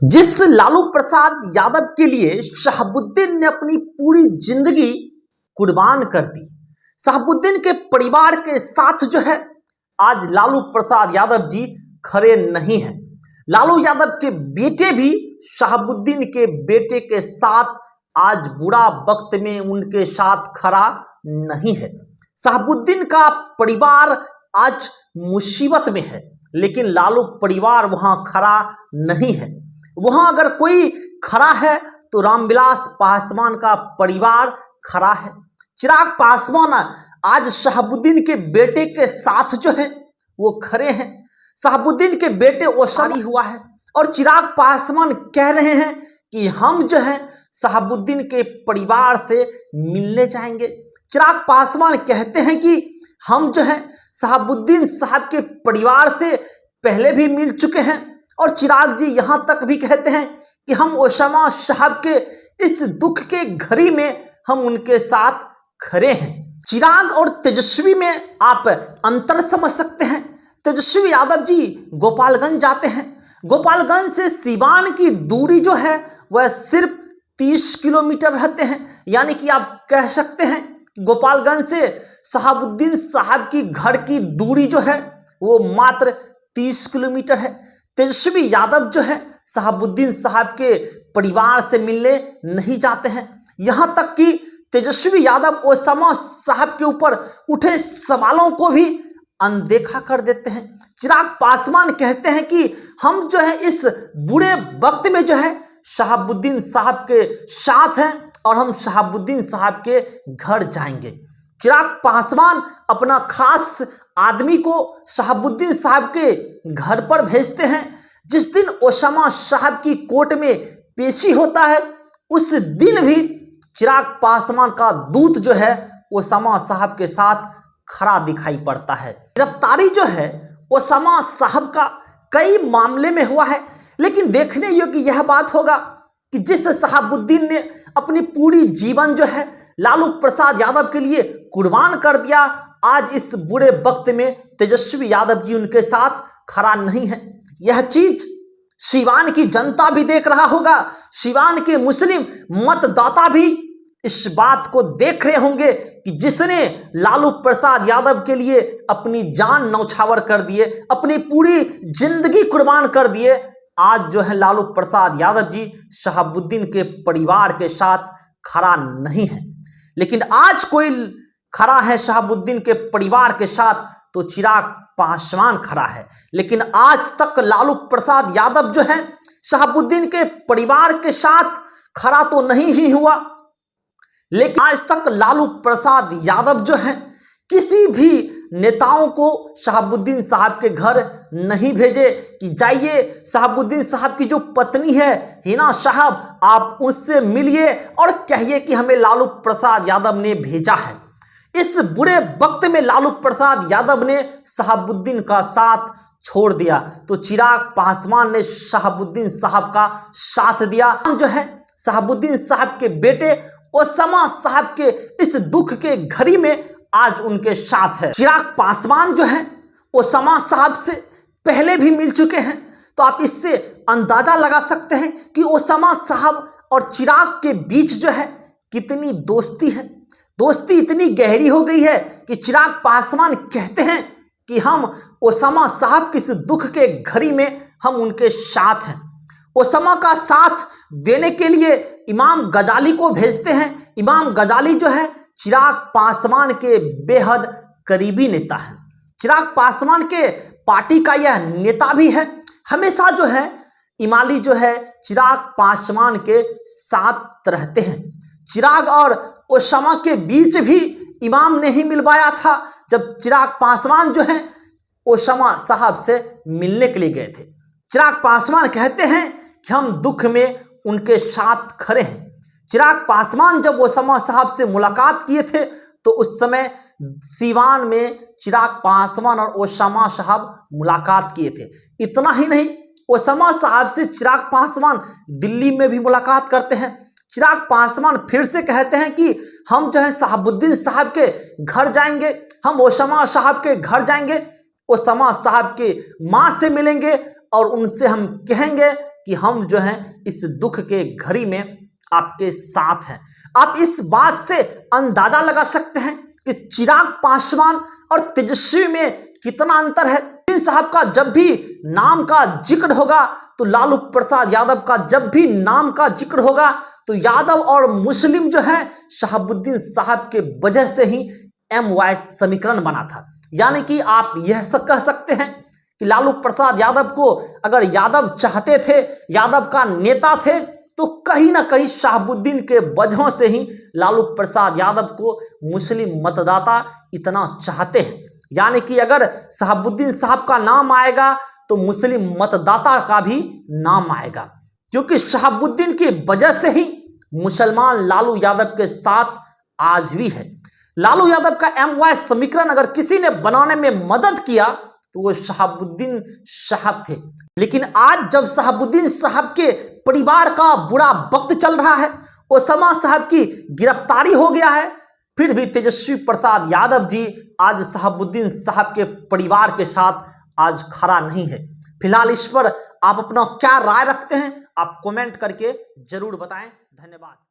जिस लालू प्रसाद यादव के लिए शहाबुद्दीन ने अपनी पूरी जिंदगी कुर्बान कर दी, शहाबुद्दीन के परिवार के साथ जो है आज लालू प्रसाद यादव जी खड़े नहीं हैं। लालू यादव के बेटे भी शहाबुद्दीन के बेटे के साथ आज बुरा वक्त में उनके साथ खड़ा नहीं है। शहाबुद्दीन का परिवार आज मुसीबत में है, लेकिन लालू परिवार वहां खड़ा नहीं है। वहां अगर कोई खड़ा है तो रामविलास पासवान का परिवार खड़ा है। चिराग पासवान आज शहाबुद्दीन के बेटे के साथ जो है वो खड़े हैं। शहाबुद्दीन के बेटे ओसारी हुआ है और चिराग पासवान कह रहे हैं कि हम जो है शहाबुद्दीन के परिवार से मिलने जाएंगे। चिराग पासवान कहते हैं कि हम जो है शहाबुद्दीन साहब के परिवार से पहले भी मिल चुके हैं, और चिराग जी यहां तक भी कहते हैं कि हम ओसामा साहब के इस दुख के घड़ी में हम उनके साथ खड़े हैं। चिराग और तेजस्वी में आप अंतर समझ सकते हैं। तेजस्वी यादव जी गोपालगंज जाते हैं। गोपालगंज से सीवान की दूरी जो है वह सिर्फ 30 किलोमीटर रहते हैं, यानी कि आप कह सकते हैं गोपालगंज से शहाबुद्दीन साहब की घर की दूरी जो है वो मात्र 30 किलोमीटर है। तेजस्वी यादव जो है शहाबुद्दीन साहब के परिवार से मिलने नहीं जाते हैं। यहां तक कि तेजस्वी यादव ओसामा साहब के ऊपर उठे सवालों को भी अनदेखा कर देते हैं। चिराग पासवान कहते हैं कि हम जो है इस बुरे वक्त में जो है शहाबुद्दीन साहब के साथ हैं और हम शहाबुद्दीन साहब के घर जाएंगे। चिराग पासवान अपना खास आदमी को शहाबुद्दीन साहब के घर पर भेजते हैं। जिस दिन ओसामा साहब की कोर्ट में पेशी होता है उस दिन भी चिराग पासवान का दूत जो है ओसामा साहब के साथ खड़ा दिखाई पड़ता है। गिरफ्तारी जो है ओसामा साहब का कई मामले में हुआ है, लेकिन देखने योग्य यह बात होगा कि जिस शहाबुद्दीन ने अपनी पूरी जीवन जो है लालू प्रसाद यादव के लिए कुर्बान कर दिया, आज इस बुरे वक्त में तेजस्वी यादव जी उनके साथ खड़ा नहीं है। यह चीज सीवान की जनता भी देख रहा होगा। सीवान के मुस्लिम मतदाता भी इस बात को देख रहे होंगे कि जिसने लालू प्रसाद यादव के लिए अपनी जान न्यौछावर कर दिए, अपनी पूरी जिंदगी कुर्बान कर दिए, आज जो है लालू प्रसाद यादव जी शहाबुद्दीन के परिवार के साथ खड़ा नहीं है। लेकिन आज कोई खड़ा है शहाबुद्दीन के परिवार के साथ तो चिराग पासवान खड़ा है। लेकिन आज तक लालू प्रसाद यादव जो है शहाबुद्दीन के परिवार के साथ खड़ा तो नहीं ही हुआ, लेकिन आज तक लालू प्रसाद यादव जो है किसी भी नेताओं को शहाबुद्दीन साहब के घर नहीं भेजे कि जाइए शहाबुद्दीन साहब की जो पत्नी है हिना साहब आप उससे मिलिए और कहिए कि हमें लालू प्रसाद यादव ने भेजा है। इस बुरे वक्त में लालू प्रसाद यादव ने शहाबुद्दीन का साथ छोड़ दिया तो चिराग पासवान ने शहाबुद्दीन साहब का साथ दिया। जो है शहाबुद्दीन साहब के बेटे ओसामा साहब के इस दुख के घड़ी में आज उनके साथ है। चिराग पासवान जो है ओसामा साहब से पहले भी मिल चुके हैं, तो आप इससे अंदाजा लगा सकते हैं कि ओसामा साहब और चिराग के बीच जो है कितनी दोस्ती है। दोस्ती इतनी गहरी हो गई है कि चिराग पासवान कहते हैं कि हम ओसामा साहब की इस दुख के घड़ी में हम उनके साथ हैं। ओसामा का साथ देने के लिए इमाम गजाली को भेजते हैं। इमाम गजाली जो है चिराग पासवान के बेहद करीबी नेता है। चिराग पासवान के पार्टी का यह नेता भी है। हमेशा जो है इमाली जो है चिराग पासवान के साथ रहते हैं। चिराग और ओसामा के बीच भी इमाम ने ही मिलवाया था जब चिराग पासवान जो है ओसामा साहब से मिलने के लिए गए थे। चिराग पासवान कहते हैं कि हम दुख में उनके साथ खड़े हैं। चिराग पासवान जब ओसामा साहब से मुलाकात किए थे तो उस समय सीवान में चिराग पासवान और ओसामा साहब मुलाकात किए थे। इतना ही नहीं, ओसामा साहब से चिराग पासवान दिल्ली में भी मुलाकात करते हैं। चिराग पासवान फिर से कहते हैं कि हम जो है शहाबुद्दीन साहब के घर जाएंगे, हम ओसामा साहब के घर जाएंगे, ओसामा साहब के माँ से मिलेंगे और उनसे हम कहेंगे कि हम जो है इस दुख के घड़ी में आपके साथ हैं। आप इस बात से अंदाजा लगा सकते हैं कि चिराग पासवान और तेजस्वी में कितना अंतर है। इन साहब का जब भी नाम का जिक्र होगा तो लालू प्रसाद यादव का जब भी नाम का जिक्र होगा तो यादव और मुस्लिम जो है शहाबुद्दीन साहब के वजह से ही MY समीकरण बना था। यानी कि आप यह सब कह सकते हैं कि लालू प्रसाद यादव को अगर यादव चाहते थे, यादव का नेता थे, तो कहीं ना कहीं शहाबुद्दीन के वजह से ही लालू प्रसाद यादव को मुस्लिम मतदाता इतना चाहते हैं। यानी कि अगर शहाबुद्दीन साहब का नाम आएगा तो मुस्लिम मतदाता का भी नाम आएगा, क्योंकि शहाबुद्दीन की वजह से ही मुसलमान लालू यादव के साथ आज भी है। लालू यादव का MY समीकरण अगर किसी ने बनाने में मदद किया तो वो शहाबुद्दीन साहब थे। लेकिन आज जब शहाबुद्दीन साहब के परिवार का बुरा वक्त चल रहा है, ओसामा साहब की गिरफ्तारी हो गया है, फिर भी तेजस्वी प्रसाद यादव जी आज शहाबुद्दीन साहब के परिवार के साथ आज खड़ा नहीं है। फिलहाल इस पर आप अपना क्या राय रखते हैं, आप कमेंट करके जरूर बताएं। धन्यवाद।